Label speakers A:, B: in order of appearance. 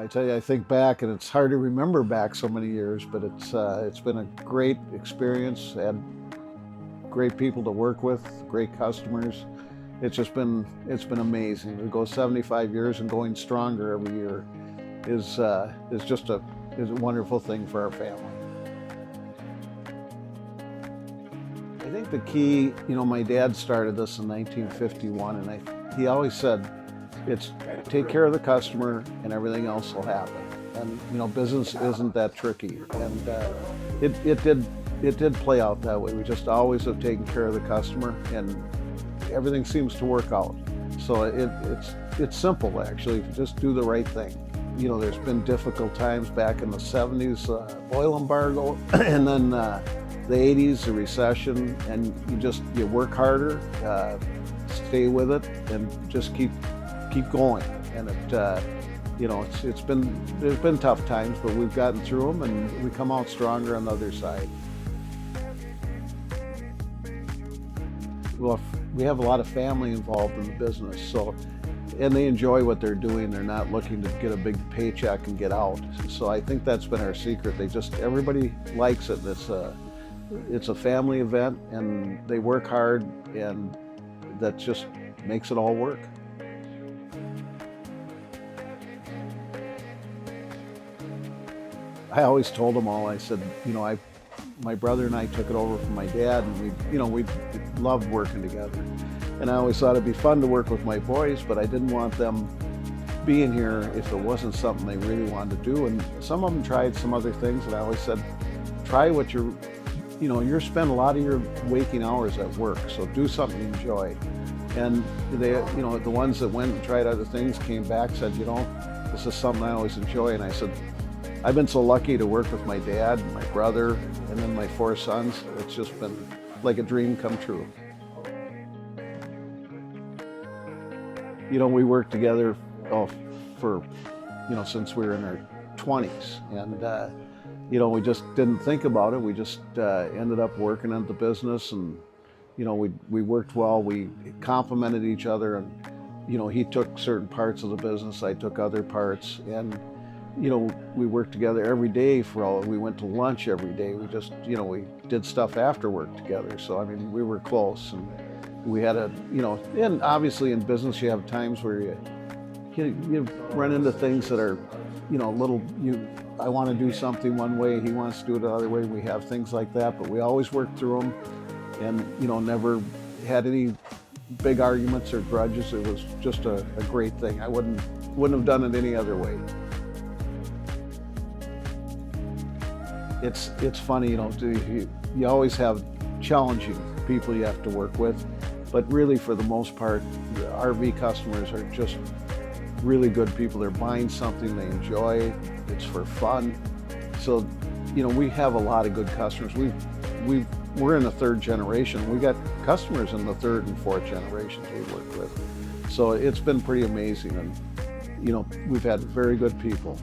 A: I tell you, I think back, and it's hard to remember back so many years, but it's been a great experience. Had great people to work with, great customers. It's been amazing. To go 75 years and going stronger every year is just a wonderful thing for our family. I think the key, my dad started this in 1951, and he always said, it's take care of the customer and everything else will happen. And business isn't that tricky, and it did play out that way. We just always have taken care of the customer, and everything seems to work out. So it's simple, actually, if you just do the right thing. There's been difficult times back in the 70s, oil embargo, and then the 80s, the recession, and you work harder, stay with it, and just keep going. And there's been tough times, but we've gotten through them, and we come out stronger on the other side. Well, we have a lot of family involved in the business, and they enjoy what they're doing. They're not looking to get a big paycheck and get out. So I think that's been our secret. Everybody likes it. It's a family event, and they work hard, and that just makes it all work. I always told them all, I said, my brother and I took it over from my dad, and we loved working together. And I always thought it'd be fun to work with my boys, but I didn't want them being here if it wasn't something they really wanted to do. And some of them tried some other things, and I always said, try what you're spend a lot of your waking hours at work, so do something you enjoy. And they, the ones that went and tried other things came back, said, this is something I always enjoy. And I said, I've been so lucky to work with my dad, my brother, and then my 4 sons. It's just been like a dream come true. We worked together for since we were in our 20s, and we just didn't think about it. We just ended up working at the business, and we worked well. We complemented each other, and he took certain parts of the business, I took other parts, and we worked together every day we went to lunch every day. We just, we did stuff after work together. So, we were close, and we had and obviously in business you have times where you run into things that are, I want to do something one way, he wants to do it another way. We have things like that, but we always work through them, and, never had any big arguments or grudges. It was just a great thing. I wouldn't have done it any other way. It's funny, you always have challenging people you have to work with, but really for the most part, the RV customers are just really good people. They're buying something they enjoy, it's for fun. So, we have a lot of good customers. We're in the 3rd generation. We got customers in the 3rd and 4th generations we work with. So it's been pretty amazing, and we've had very good people.